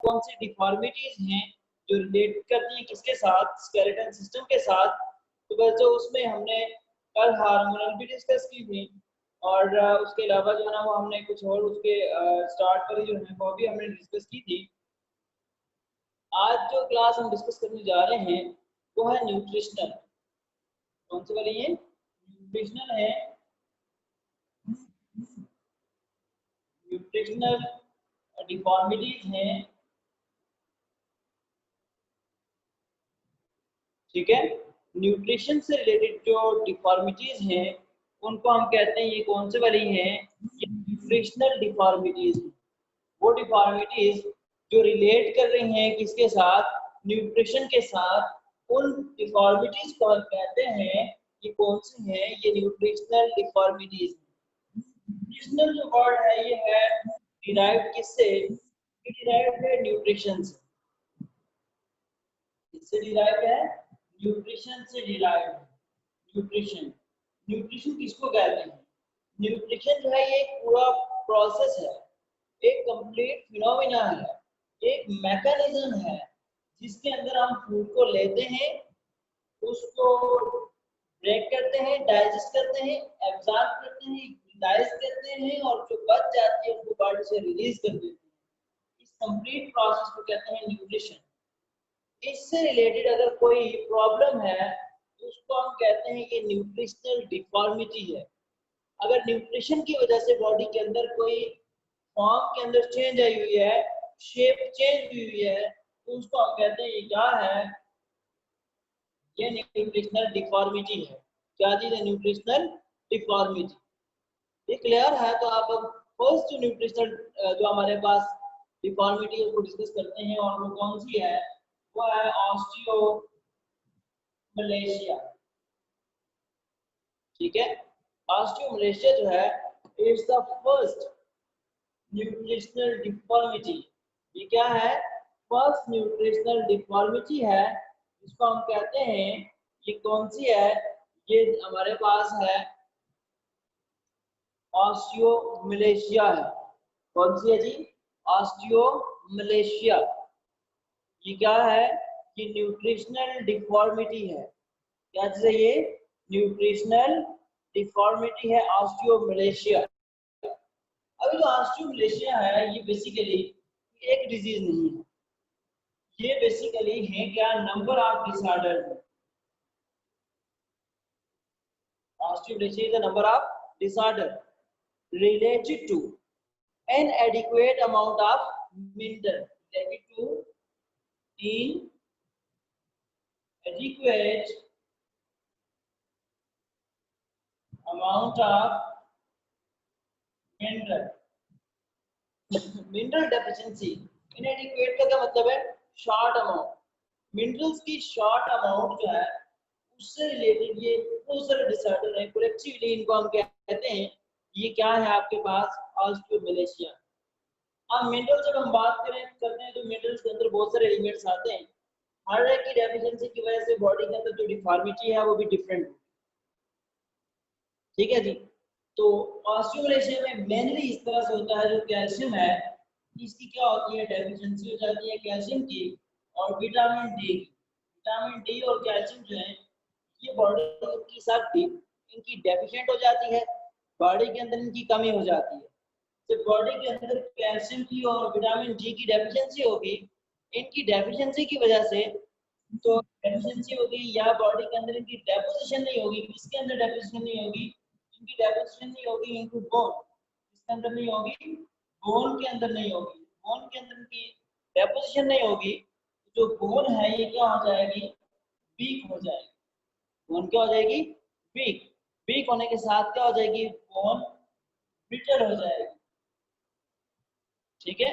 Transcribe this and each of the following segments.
कौन सी डिफॉर्मिटीज हैं जो रिलेट करती हैं किसके साथ, स्केलेटन सिस्टम के साथ। तो बस जो उसमें हमने कल हार्मोनल भी डिस्कस की थी, और उसके अलावा जो है ना वो हमने कुछ और उसके स्टार्ट पर जो है वो भी हमने डिस्कस की थी। आज जो क्लास हम डिस्कस करने जा रहे हैं वो है न्यूट्रिशनल। कौन सी वाली है? न्यूट्रिशनल है। न्यूट्रिशनल डिफॉर्मिटीज हैं, ठीक है। न्यूट्रिशन से रिलेटेड जो डिफॉर्मिटीज हैं उनको हम कहते हैं, ये कौन से वाली हैं? ये न्यूट्रिशनल डिफॉर्मिटीज। वो डिफॉर्मिटीज जो रिलेट कर रही हैं किसके साथ? न्यूट्रिशन के साथ। उन डिफॉर्मिटीज को हम कहते हैं, ये कौन सी हैं? ये न्यूट्रिशनल डिफॉर्मिटीज। न्यूट्रिशनल जो वर्ड है ये है डिराइव्ड किससे? डिराइव्ड है न्यूट्रिशन से। किससे डिराइव्ड है? न्यूट्रिशन से डिराइव्ड। न्यूट्रिशन, न्यूट्रिशन किसको कहते हैं? न्यूट्रिशन जो है ये एक पूरा प्रोसेस है, एक कंप्लीट फिनोमिना है, एक मैकेनिज्म है जिसके अंदर हम फूड को लेते हैं, उसको ब्रेक करते हैं, डाइजेस्ट करते हैं, एब्जॉर्ब करते हैं, यूटिलाइज करते हैं, और जो बच जाती है उसको बॉडी से रिलीज कर देते हैं। इस कंप्लीट प्रोसेस को कहते हैं न्यूट्रिशन। इससे रिलेटेड अगर कोई प्रॉब्लम है तो उसको हम कहते हैं कि न्यूट्रिशनल डिफॉर्मिटी है। अगर न्यूट्रिशन की वजह से बॉडी के अंदर कोई फॉर्म के अंदर चेंज आई हुई है, शेप चेंज हुई है, तो उसको हम कहते हैं ये क्या है? ये न्यूट्रिशनल डिफॉर्मिटी है। क्या चीज है? Nutritional deformity. ये क्लियर है? तो आप अब फर्स्ट जो न्यूट्रिशनल जो हमारे पास डिफॉर्मिटी उसको डिस्कस करते हैं, और वो कौन सी है? वो है ऑस्टियोमलेशिया। ठीक है, ऑस्टियोमलेशिया जो है is the first nutritional deformity. ये क्या है? फर्स्ट न्यूट्रिशनल डिफॉर्मिटी है, इसको हम कहते हैं। ये कौन सी है? ये हमारे पास है ऑस्टियोमलेशिया है। कौन सी है जी? ऑस्टियोमलेशिया। ये क्या है? ये न्यूट्रिशनल डिफॉर्मिटी है। क्या चीज है ये? न्यूट्रिशनल डिफॉर्मिटी है ऑस्टियोमलेशिया। अभी जो ऑस्टियोमलेशिया है ये बेसिकली एक डिजीज नहीं है, ये बेसिकली है क्या? Number of disorder. Osteomalacia is a number of disorder related to inadequate amount of mineral, related to inadequate amount of mineral। Mineral deficiency, इनएडिक्वेट का क्या मतलब है? Short amount. मिनरल्स की शॉर्ट अमाउंट जो है उससे रिलेटेड ये बहुत सारे डिसऑर्डर है, कलेक्टिवली इनको हम कहते हैं। ये क्या है आपके पास? ऑस्टियोमलेशिया। अब मिनरल जब हम बात करते हैं तो मिनरल्स के अंदर बहुत सारे एलिमेंट्स आते हैं। हर एक की डेफिशिएंसी की वजह से बॉडी के अंदर जो डिफॉर्मिटी है वो भी डिफरेंट। ठीक है जी। तो ऑस्टियोमलेशिया में मेनली इस तरह से होता है, जो कैल्शियम है इसकी क्या होती है? डेफिशिएंसी हो जाती है कैल्शियम की, और विटामिन डी की। विटामिन डी और कैल्शियम जो है ये बॉडी की शक्ति इनकी डेफिशिएंट हो जाती है, बॉडी के अंदर इनकी कमी हो जाती है। जब बॉडी के अंदर कैल्शियम की और विटामिन डी की डेफिशिएंसी होगी, इनकी डेफिशिएंसी की वजह से तो डेफिशिएंसी होगी, या बॉडी के अंदर इनकी डेपोजिशन नहीं होगी। किसके अंदर डेपोजिशन नहीं होगी? इनकी डेपोजिशन नहीं होगी इनटू बोन। किसके अंदर नहीं होगी? बोन के अंदर नहीं होगी। बोन के अंदर इनकी डेपोजिशन नहीं होगी, जो बोन है ये क्या हो जाएगी? वीक हो जाएगी। बोन क्या हो जाएगी? वीक। वीक होने के साथ क्या हो जाएगी? बोन ब्रिटल हो जाएगी। ठीक है,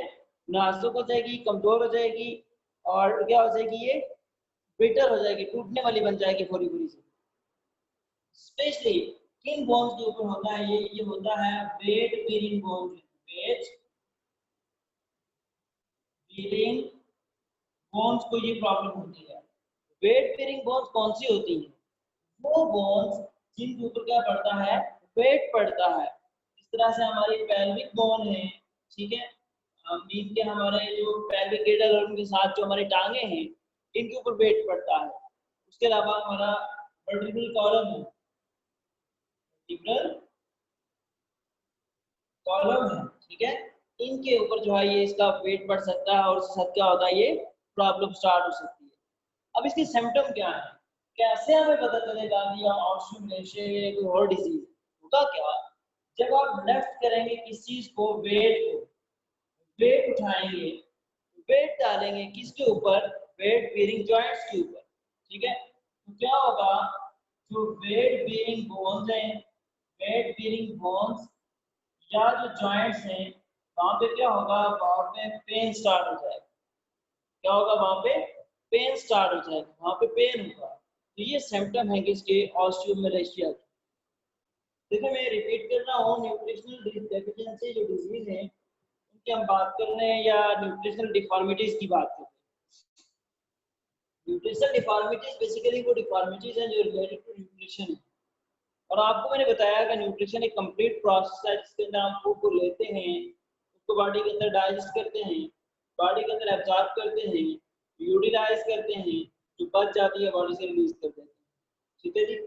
नाजुक हो जाएगी, कमजोर हो जाएगी, और क्या हो जाएगी? ये ब्रिटल हो जाएगी, टूटने वाली बन जाएगी पूरी पूरी से। स्पेशली किन बोन्स के ऊपर होता है ये होता है weight bearing bones. Weight bearing bones को ये प्रॉब्लम होती है। वेट बेरिंग बोन्स कौन सी होती है? वो बोन्स जिनके ऊपर क्या पड़ता है? वेट पड़ता है। इस तरह से हमारी पेल्विक बोन है, ठीक है, मीन के हमारे जो पेल्विक गिल्डर और उनके साथ जो हमारी टांगे हैं इनके ऊपर वेट पड़ता है। उसके अलावा हमारा वर्टिब्रल कॉलम है, वर्टिब्रल कॉलम है, ठीक है, इनके ऊपर जो है ये इसका वेट बढ़ सकता है और उसके साथ क्या होता है ये प्रॉब्लम स्टार्ट हो सकती है। अब इसके सिम्टम क्या है, कैसे हमें पता चलेगा कि ऑस्टियोमेलासिया या कोई और डिजीज होगा क्या? जब आप लिफ्ट करेंगे किस चीज को, वेट उठाएंगे, वेट डालेंगे किसके ऊपर, वेट बेयरिंग जॉइंट्स के ऊपर, ठीक है। तो क्या होगा, जो वेट बेयरिंग बोन्स हैं, वेट बेयरिंग बोन्स या जो जॉइंट्स हैं वहां पे क्या होगा, वहां पे पेन स्टार्ट हो जाएगा। क्या होगा, वहां पे पेन स्टार्ट हो जाएगा, वहां पे पेन होगा। तो ये सिम्टम है किसके, ऑस्टियोमेलासिया के। देखो मैं रिपीट कर रहा हूँ, न्यूट्रिशनल डेफिशिएंसी जो डिजीज है उनकी हम बात कर रहे हैं या न्यूट्रिशनल डिफॉर्मिटीज की बात कर रहे हैं। न्यूट्रिशनल डिफॉर्मिटीज बेसिकली वो डिफॉर्मिटीज हैं जो रिलेटेड टू न्यूट्रिशन है। और आपको मैंने बताया कि न्यूट्रिशन एक कंप्लीट प्रोसेस है जिसके अंदर हम फूड को लेते हैं, उसको बॉडी के अंदर डाइजेस्ट करते हैं, बॉडी के अंदर एब्जॉर्ब करते हैं, यूटिलाइज करते हैं, जो बच जाती है बॉडी से रिलीज कर देते हैं, ठीक है जी।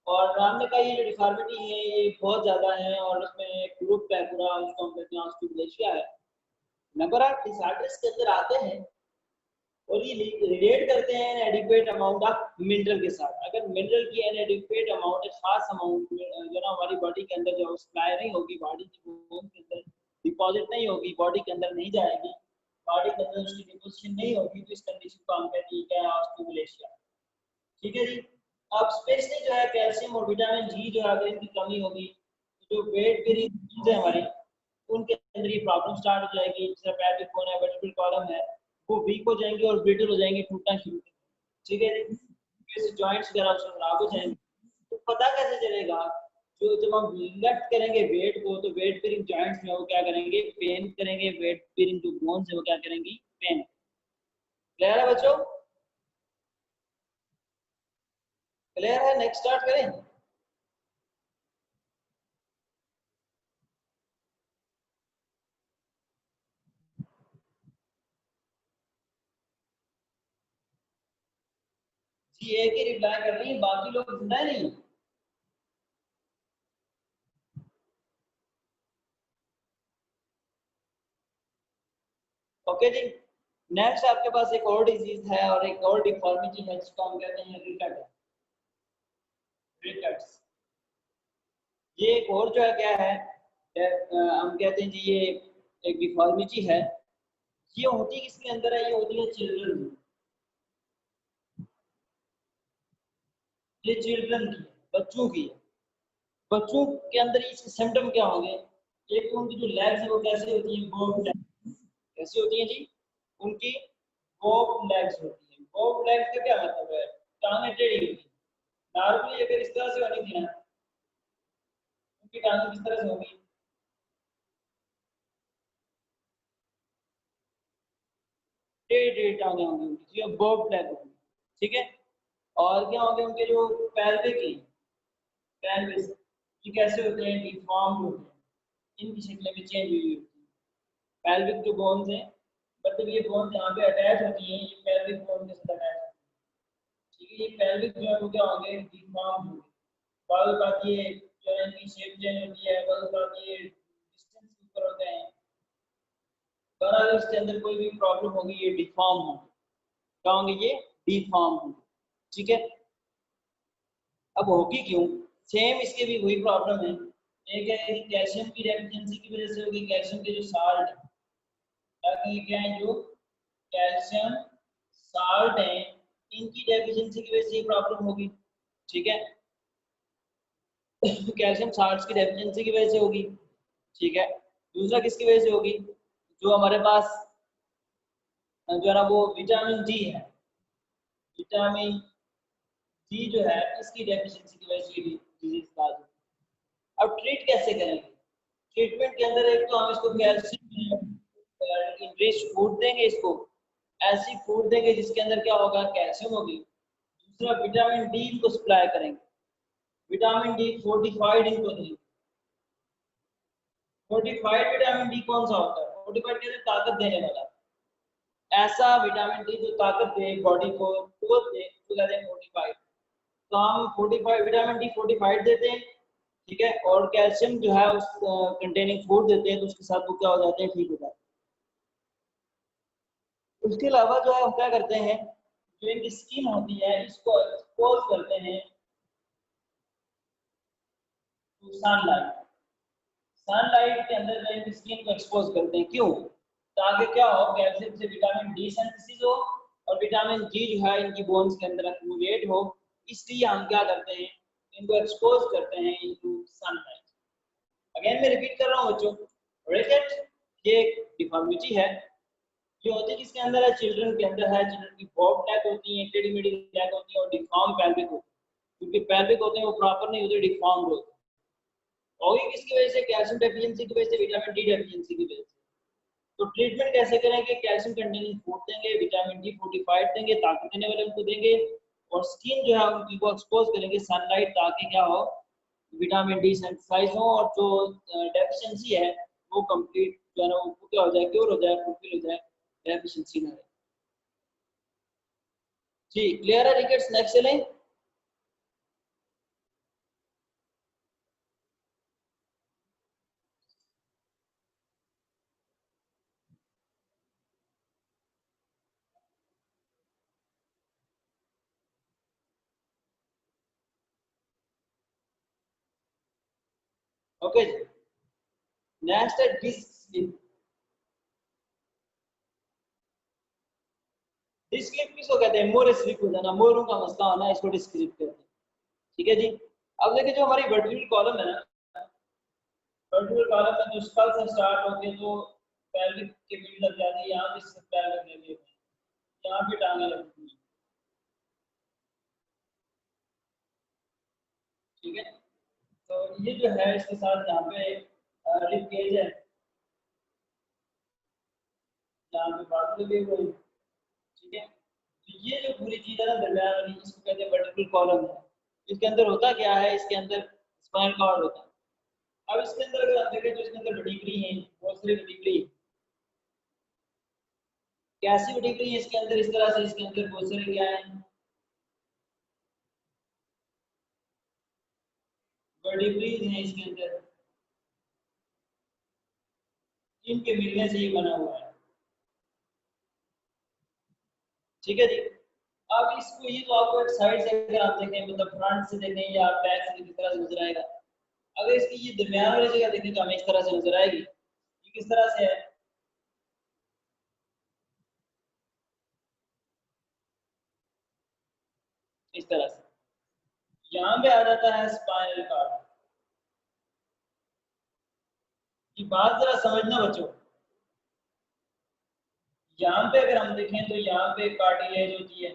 और नाम का ये जो डिफॉर्मिटी है ये बहुत ज़्यादा है और उसमें एक ग्रुप है पूरा, उसको हम कहते हैं ऑस्टियोमेलासिया है। नंबर ऑफ डिसऑर्डर्स के अंदर आते हैं और ये रिलेट करते हैं एडिक्वेट अमाउंट ऑफ मिनरल के साथ। अगर मिनरल की एडिक्वेट अमाउंट, खास अमाउंट जो ना हमारी बॉडी के अंदर जो सप्लाई नहीं होगी, बॉडी की बोन के अंदर डिपॉजिट नहीं होगी, बॉडी के अंदर नहीं जाएगी, बॉडी के अंदर उसकी डिपोजिशन नहीं होगी, तो इस कंडीशन को हम कहते हैं क्या, ऑस्टियोमेलासिया, ठीक है जी। अब स्पेशली जो है कैल्शियम और विटामिन डी जो है अगर इनकी कमी होगी तो जो वेट बेयरिंग है हमारी उनके अंदर ये प्रॉब्लम स्टार्ट हो जाएगी। जैसे पेल्विक बोन है, वर्टिब्रल कॉलम है, वो वीक हो जाएंगे और ब्रिटल हो जाएंगे, टूटना शुरू हो जाएंगे, ठीक है जी। जैसे जॉइंट्स वगैरह उसमें खराब हो जाएंगे। तो पता कैसे चलेगा, जो जब हम लिफ्ट करेंगे वेट को तो वेट बेयरिंग जॉइंट्स में वो क्या करेंगे, पेन करेंगे, वेट बेयरिंग जो बोन्स है वो क्या करेंगी, पेन। क्लियर है बच्चों, क्लियर है? नेक्स्ट स्टार्ट करें। जी एक ही रिप्लाई कर रही है, बाकी लोग सुना नहीं। ओके जी। नेक्स्ट आपके पास एक और डिजीज है और एक और डिफॉर्मिटी है जिसको हम कहते हैं रिकट, रिकट्स। ये एक और जो है क्या है, हम कहते हैं जी ये एक डिफॉर्मिटी है। ये होती किसके अंदर है, ये होती है चिल्ड्रन में। ये चिल्ड्रन की, बच्चों की है। बच्चों के अंदर इसके सिम्टम क्या होंगे, एक तो उनकी जो लेग्स है वो कैसे होती है, बोब कैसी होती है जी, उनकी बोब लेग्स होती है। बोब लेग्स का क्या मतलब है, टांगे टेढ़ी होती है। नॉर्मली अगर इस तरह से होनी थी ना, उनकी टांगे किस तरह से होगी, टेढ़ी टेढ़ी टांगे होंगी उनकी, बोब लेग होगी, ठीक है। और क्या होंगे उनके जो पैल्विक की, पैल्विस, ये कैसे होते हैं, डिफॉर्म होते हैं, इनकी शक्लें भी चेंज हुई होती है। पैल्विक जो बोन्स हैं, मतलब ये बोन्स यहाँ पे अटैच होती हैं, ये पैल्विक बोन के साथ अटैच होती है, ठीक है। ये पैल्विक जो है वो क्या होंगे, डिफॉर्म होंगे। बाल बात ये जो है इनकी शेप चेंज होती है, बाल बात ये डिस्टेंस के ऊपर होते हैं। बहरहाल इसके अंदर कोई भी प्रॉब्लम होगी ये डिफॉर्म होंगे, क्या होंगे, ये डिफॉर्म होंगे, ठीक है। अब होगी क्यों, सेम इसके भी वही प्रॉब्लम है। एक है कि कैल्शियम की डेफिशिएंसी की वजह से होगी, कैल्शियम के जो साल्ट ताकि क्या है, जो कैल्शियम साल्ट है इनकी डेफिशिएंसी की वजह से ये प्रॉब्लम होगी, ठीक है। कैल्शियम साल्ट्स की डेफिशिएंसी की वजह से होगी, ठीक है। दूसरा किसकी वजह से होगी, जो हमारे पास जो है ना वो विटामिन डी है, विटामिन डी जो है इसकी डेफिशिएंसी की वजह से डिजीज स्टार्ट होती है। अब ट्रीट कैसे करेंगे, ट्रीटमेंट के अंदर एक तो हम इसको कैल्शियम रिच फूड देंगे, इसको ऐसी फूड देंगे जिसके अंदर क्या होगा, कैल्शियम होगी। दूसरा विटामिन डी को सप्लाई करेंगे, विटामिन डी फोर्टिफाइड इनको देंगे। फोर्टिफाइड विटामिन डी कौन सा होता है, फोर्टिफाइड कहते हैं ताकत देने वाला, ऐसा विटामिन डी जो ताकत दे बॉडी को, कुवत दे, उसको कहते हैं फोर्टिफाइड। तो हम फोर्टिफाइड विटामिन डी फोर्टिफाइड देते हैं, ठीक है, और कैल्शियम जो है उस कंटेनिंग फूड देते हैं, तो उसके साथ वो क्या हो जाते हैं, ठीक हो जाते हैं। उसके अलावा जो है हम क्या करते हैं, जो इनकी स्किन होती है इसको एक्सपोज करते हैं टू सनलाइट। सनलाइट के अंदर जो इनकी स्किन को एक्सपोज करते हैं, क्यों? ताकि क्या हो, कैल्शियम से विटामिन डी सिंथेसिस हो और विटामिन जी जो है इनकी बोन्स के अंदर एक्यूमुलेट हो, इसलिए हम क्या करते हैं, इनको एक्सपोज करते हैं इनटू सनलाइट। अगेन मैं रिपीट कर रहा हूँ बच्चों, रिकेट ये डिफॉर्मिटी है, ये होती है किसके अंदर है, चिल्ड्रन के अंदर है। चिल्ड्रन की बॉब नेक होती है, टेढ़ी मेढ़ी नेक होती है और डिफॉर्म पेल्विक होती है, क्योंकि पेल्विक होते हैं वो प्रॉपर नहीं होते, डिफॉर्म होते हैं। और ये किसकी वजह से, कैल्शियम डेफिशिएंसी की वजह से, विटामिन डी डेफिशिएंसी की वजह से। तो ट्रीटमेंट कैसे करेंगे, कैल्शियम कंटेनिंग फूड देंगे, विटामिन डी फोर्टिफाइड देंगे, ताकत देने वाले उनको देंगे, और स्किन जो है उनकी को एक्सपोज करेंगे सनलाइट, ताकि क्या हो, विटामिन डी सिंथेसाइज हो और जो डेफिशिएंसी है वो कंप्लीट जो है ना वो क्या हो जाए, क्योर हो जाए, फुलफिल हो जाए, डेफिशिएंसी ना रहे। जी क्लियर है रिकेट्स? नेक्स्ट चलें। ओके जी, नेक्स्ट है डिस्क स्लिप। डिस्क स्लिप किसको कहते हैं, मोर स्लिप हो जाना, मोरों का मसला होना, इसको डिस्क स्लिप कहते हैं। ठीक है जी। अब देखिए जो हमारी वर्टिकल कॉलम है ना, वर्टिकल कॉलम में जो स्कल से स्टार्ट होके जो पेल्विक के मिड लग जाती है, यहाँ पे पेल्विक लगी है, यहाँ पे टांगे लगती है, ठीक है। तो ये जो है इसके साथ यहाँ पे रिब केज है, यहाँ पे बाजू लगे हुए हैं, ठीक है। तो ये जो पूरी चीज है ना दरमियान वाली, इसको कहते हैं वर्टिकल कॉलम है। इसके अंदर होता क्या है, इसके अंदर स्पाइनल कॉर्ड होता है। अब इसके अंदर अगर आप देखें तो इसके अंदर वर्टिब्री है, बहुत सारी वर्टिब्री है। कैसी वर्टिब्री है इसके अंदर, इस तरह से इसके अंदर बहुत सारे क्या है, वर्टिब्रीज हैं इसके अंदर, इनके मिलने से ये बना हुआ है, ठीक है जी। अब इसको ये तो आपको एक साइड से अगर आप देखें, मतलब फ्रंट से देखें या बैक से, किस तरह से नजर आएगा। अगर इसकी ये दरमियान वाली जगह देखें तो हमें इस तरह से नजर आएगी। ये किस तरह से है, इस तरह से यहाँ पे आ जाता है स्पाइनल कॉर्ड। ये बात जरा समझना बच्चों, यहाँ पे अगर हम देखें तो यहाँ पे कार्टिलेज होती है,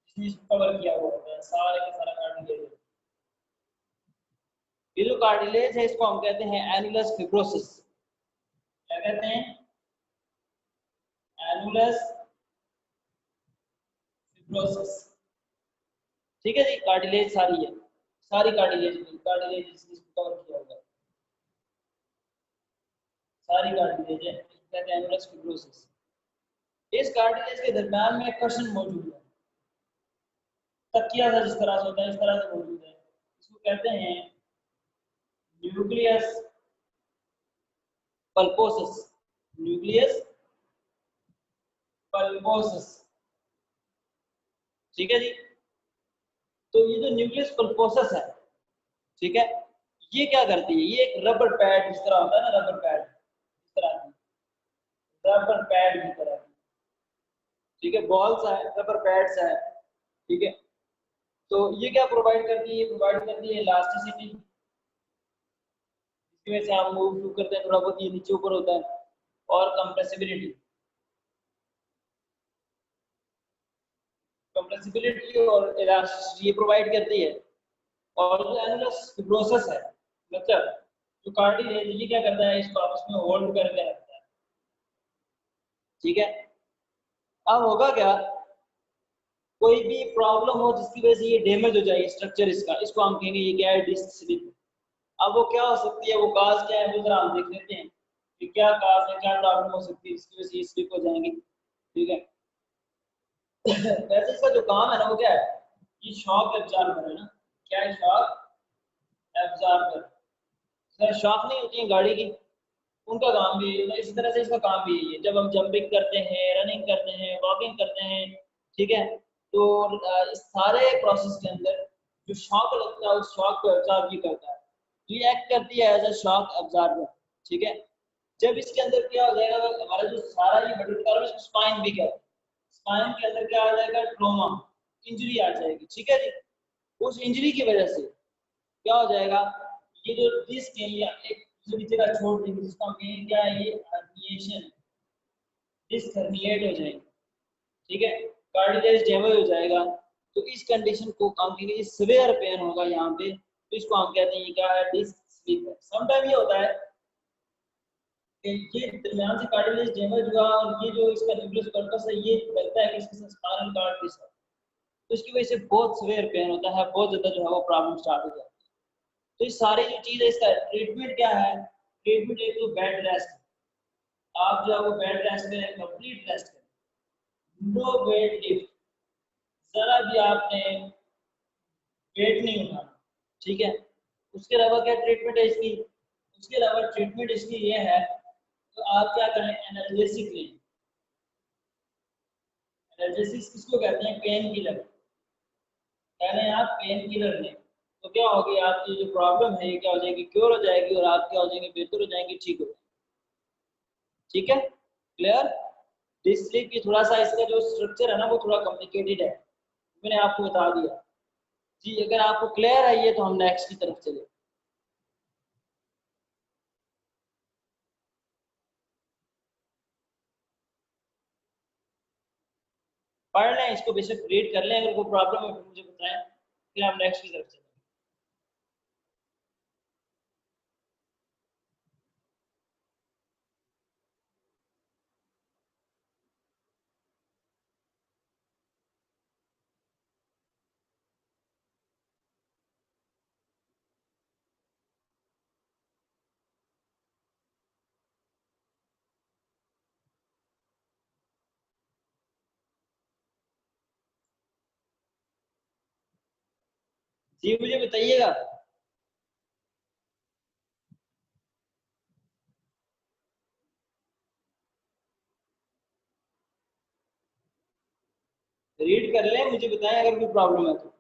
इसने इसको कवर किया हुआ होता है, सारे का सारा कार्टिलेज। ये जो कार्टिलेज है इसको हम कहते हैं एनुलस फिब्रोसिस। क्या कहते हैं, एनुलस फिब्रोसिस, ठीक है जी। कार्टिलेज सारी है, सारी कार्टिलेज इसने इसको कवर किया हुआ है, सारी कार्टिलेज है, इसको कहते हैं एनुलस फिब्रोसिस। इस कार्टिलेज के दरम्यान में कर्षण मौजूद है, तकिया सा जिस तरह से होता है, इस तरह से मौजूद है, इसको कहते हैं न्यूक्लियस पल्पोसस। न्यूक्लियस पल्पोसस, ठीक है जी। तो ये जो न्यूक्लियस पल्पोसस है, ठीक है, ये क्या करती है, ये एक रबर पैड जिस तरह होता है ना, रबर पैड इस तरह की, रबर पैड की तरह, ठीक है, बॉल्स है, रबर पैड्स है, ठीक है। तो ये क्या प्रोवाइड करती है, ये प्रोवाइड करती है इलास्टिसिटी, इसकी वजह से हम मूव करते हैं थोड़ा बहुत, ये नीचे ऊपर होता है, और कंप्रेसिबिलिटी, कंप्रेसिबिलिटी और इलास्टिसिटी ये प्रोवाइड करती है। और जो एनुलस फिब्रोसिस है, मतलब जो कार्टिलेज, ये क्या करता है, इसको आपस में होल्ड करके रखता है, ठीक है। अब होगा क्या, कोई भी प्रॉब्लम हो जिसकी वजह से ये डैमेज हो जाए स्ट्रक्चर इसका, इसको हम कहेंगे ये क्या है, डिस्क स्लिप। अब वो क्या हो सकती है, वो काज क्या है, वो जरा हम देख लेते हैं। कि क्या काज है, क्या प्रॉब्लम हो सकती है, इसकी वजह से स्लिप हो जाएंगी। ठीक है। वैसे इसका जो काम है ना वो क्या है, ये शॉक एब्जॉर्बर है ना। क्या है? Shock absorber. सर शॉक नहीं होती है गाड़ी की, उनका काम भी है, इसी तरह से इसका काम भी यही है। जब हम जंपिंग करते हैं, रनिंग करते हैं, वॉकिंग करते हैं, ठीक है, तो इस सारे प्रोसेस के अंदर जो शॉक लगता है उस शॉक को एब्जॉर्ब भी करता है, ये एक्ट करती है एज अ शॉक एब्जॉर्बर। ठीक है। जब इसके अंदर क्या हो जाएगा, हमारा जो सारा ये बड़ी स्पाइन भी क्या है, स्पाइन के अंदर क्या आ जाएगा, ट्रोमा, इंजरी आ जाएगी। ठीक है जी। उस इंजरी की वजह से क्या हो जाएगा, ये जो डिस्क है या एक दूसरी जगह छोड़ देंगे, जिसका मेन क्या है, ये हर्निएशन, डिस्क हर्निएट हो जाएगी। ठीक है। कार्टिलेज डैमेज हो जाएगा। तो इस कंडीशन को हम कहेंगे सिवियर पेन होगा यहाँ पे, तो इसको हम कहते हैं ये क्या है, डिस्क स्लिप है। समटाइम ये होता है कि ये दरमियान से कार्टिलेज डैमेज हुआ और ये जो इसका न्यूक्लियस पल्पस है ये लगता है कि इसके साथ स्पाइनल कार्ड के साथ, तो इसकी वजह से बहुत सिवियर पेन होता है, बहुत ज्यादा जो है वो प्रॉब्लम स्टार्ट हो जाती है। तो ये सारी जो चीज है, इसका ट्रीटमेंट क्या है, ट्रीटमेंट एक तो बेड रेस्ट, आप जो है वो बेड रेस्ट करें, कंप्लीट रेस्ट करें, नो वेट लिफ्ट, जरा भी आपने वेट नहीं उठाना। ठीक है। उसके अलावा क्या ट्रीटमेंट है इसकी, उसके अलावा ट्रीटमेंट इसकी ये है, तो आप क्या करें, एनाल्जेसिक लें। एनाल्जेसिक किसको कहते हैं, पेन किलर। कह रहे हैं आप पेन किलर लें, तो क्या होगी, आपकी जो प्रॉब्लम है ये क्या हो जाएगी, क्योर हो जाएगी, और आप क्या हो जाएंगे, बेहतर हो जाएंगे, ठीक हो जाएंगे। ठीक है। क्लियर। डिस्क स्लीप की थोड़ा सा इसका जो स्ट्रक्चर है ना वो थोड़ा कॉम्प्लिकेटेड है, मैंने आपको बता दिया जी। अगर आपको क्लियर है ये, तो हम नेक्स्ट की तरफ चले। पढ़ लें इसको, बेशक रीड कर लें, अगर कोई प्रॉब्लम है फिर मुझे बताएं, फिर हम नेक्स्ट की तरफ चलें। जी मुझे बताइएगा। रीड कर लें, मुझे बताएं अगर कोई प्रॉब्लम है तो।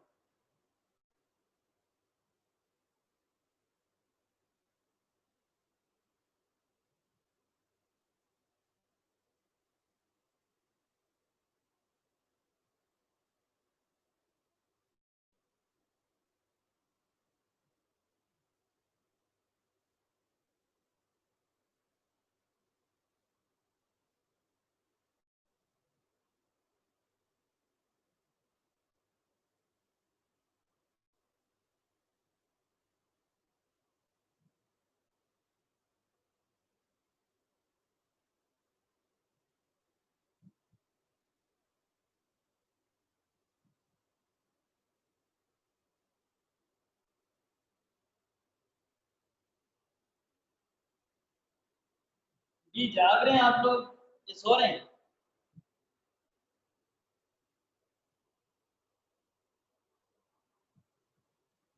जी जाग रहे हैं आप लोग या सो रहे हैं?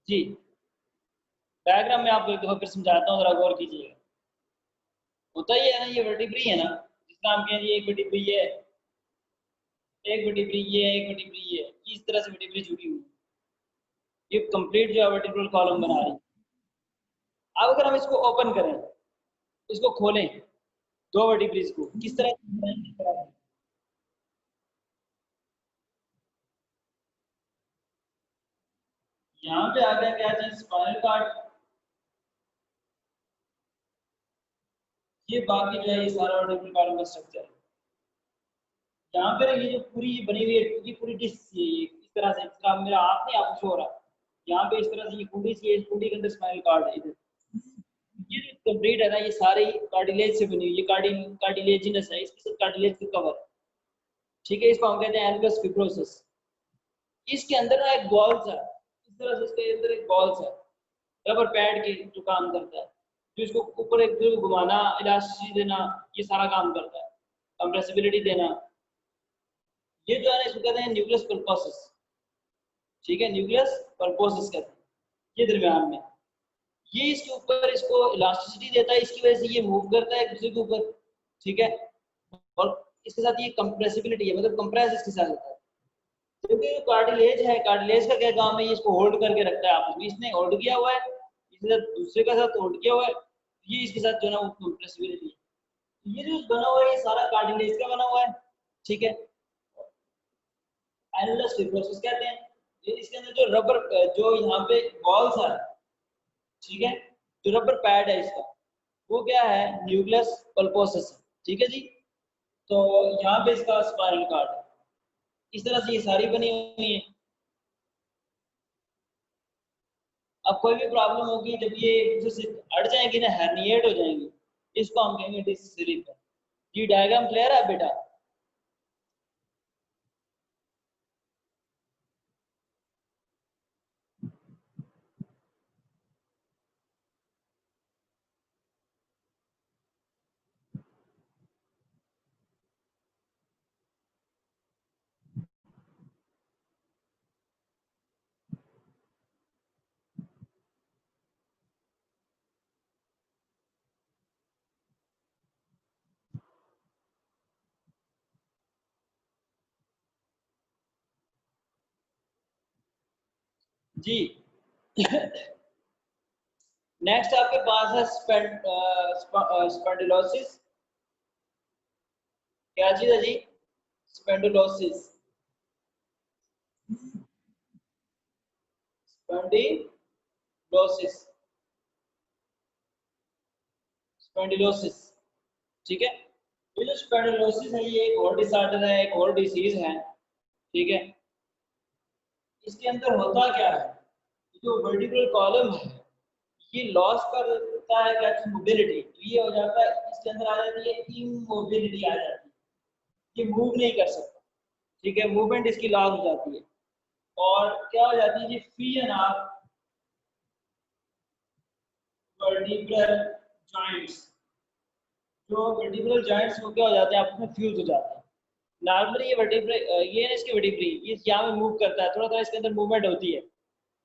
जी। डायग्राम में आपको एक दफा फिर समझाता हूँ, जरा गौर कीजिएगा। होता ही है ना, ये वर्टिब्री है ना, जिसका हम कहें एक वर्टिब्री है, एक वर्टिब्री ये है, एक वर्टिब्री ये है, इस तरह से वर्टिब्री जुड़ी हुई है। ये कंप्लीट जो है वर्टिब्रल कॉलम बना रही है। अब अगर हम इसको ओपन करें, इसको खोलें, दो वर्टिब्रीज को किस तरह से, यहाँ पे आ गया क्या चीज, स्पाइनल कार्ड। ये बाकी जो है ये सारा वर्टिब्रल कॉलम का स्ट्रक्चर है। यहाँ पे ये जो पूरी बनी हुई है, ये पूरी डिश है, ये इस तरह से, इसका मेरा हाथ नहीं आपको शो हो रहा, यहाँ पे इस तरह से ये कुंडी सी है, इस कुंडी के अंदर स्पाइनल कार्ड है इधर। ये जो कंप्लीट है ना, ये सारे कार्टिलेज से बनी हुई, ये कार्टिलेजिनस है, इसके साथ कार्टिलेज का कवर है। ठीक है। इसको हम कहते हैं एल्गस फिब्रोसिस। इसके अंदर ना एक बॉल्स है, इस तरह से इसके अंदर एक बॉल्स है, रबर पैड के जो काम करता है। जो इसको ऊपर एक तरफ घुमाना, इलास्टिसिटी देना, ये सारा काम करता है, कंप्रेसिबिलिटी देना। ये जो है ना इसको कहते हैं न्यूक्लियस पल्पोसिस। ठीक है, न्यूक्लियस पल्पोसिस कहते हैं। ये दरमियान में, ये इसके ऊपर इसको इलास्टिसिटी देता है, इसकी वजह से ये मूव करता है एक दूसरे के ऊपर। ठीक है, और इसके साथ ये कंप्रेसिबिलिटी है, मतलब कंप्रेस इसके साथ होता है। क्योंकि जो कार्टिलेज है, कार्टिलेज का क्या काम है, ये इसको होल्ड करके रखता है आपस में। इसने होल्ड किया हुआ है, इसने दूसरे का साथ होल्ड किया हुआ है, ये इसके साथ जो है ना वो कंप्रेसिबिलिटी है। ये जो बना हुआ है ये सारा कार्टिलेज का बना हुआ है। ठीक है, एनुलस फिब्रोसिस कहते हैं। ये इसके अंदर जो रबर, जो यहाँ पे वॉल्स है, ठीक है, जो रबर पैड है इसका, वो क्या है, न्यूक्लियस पल्पोसस। ठीक है जी, तो यहाँ पे इसका स्पाइनल कार्ड है। इस तरह से ये सारी बनी हुई है। अब कोई भी प्रॉब्लम होगी जब ये एक दूसरे से अड़ जाएंगी ना, हर्निएट हो जाएंगी, इसको हम कहेंगे डिस्क स्लिप है। ये डायग्राम क्लियर है बेटा? जी। नेक्स्ट आपके पास है स्पेंडिलोसिस। क्या चीज है जी? स्पेंडिलोसिस। स्पेंडिलोसिस, स्पेंडिलोसिस। ठीक है, ये जो स्पेंडिलोसिस है ये एक और डिसऑर्डर है, एक और डिसीज है। ठीक है, इसके अंदर होता क्या है, जो वर्टिब्रल कॉलम है ये लॉस कर देता है क्या, मोबिलिटी। तो ये हो जाता है, इसके अंदर आ जाती है इमोबिलिटी आ जाती है, ये मूव नहीं कर सकता। ठीक है, मूवमेंट इसकी लॉस हो जाती है। और क्या हो जाती है जी, फ्यूजन ऑफ वर्टिब्रल जॉइंट्स। जो वर्टिब्रल जॉइंट्स वो क्या हो जाते हैं, आपस में फ्यूज हो जाते हैं। नॉर्मली ये वर्टिब्रल, ये है इसकी वर्टिब्री, ये यहाँ में मूव करता है, थोड़ा थोड़ा इसके अंदर मूवमेंट होती है।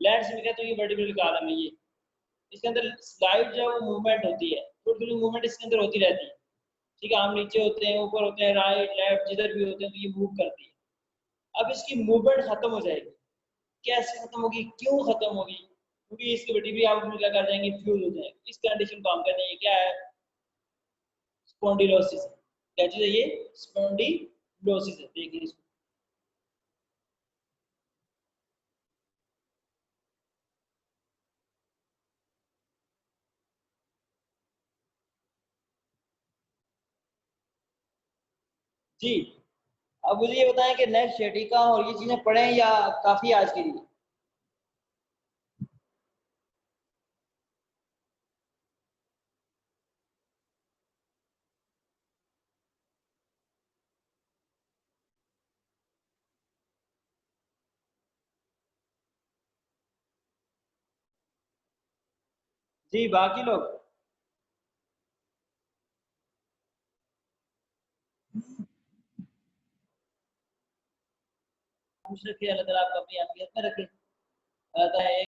लैंड्स में क्या, तो ये वर्टिब्रल कॉलम है, ये इसके अंदर स्लाइड जो है वो मूवमेंट होती है, थोड़ी थोड़ी मूवमेंट इसके अंदर होती रहती है। ठीक है, हम नीचे होते हैं, ऊपर होते हैं, राइट लेफ्ट जिधर भी होते हैं, तो ये मूव करती है। अब इसकी मूवमेंट खत्म हो जाएगी। कैसे खत्म होगी, क्यों खत्म होगी? क्योंकि इसकी वर्टिब्री आप क्या कर जाएंगे, फ्यूज हो जाएंगे। इस कंडीशन को हम कहते हैं क्या है, स्पॉन्डिलोसिस। क्या चीज है ये, स्पॉन्डिलोसिस है। देखिए इसको, जी। अब मुझे ये बताएं कि नेक्स्ट शेटिका और ये चीजें पढ़े या काफी आज के लिए? जी, बाकी लोग खुश रखे, अल्लाह ताला आपको अपनी अहमियत में रखे। अल्लाह ताला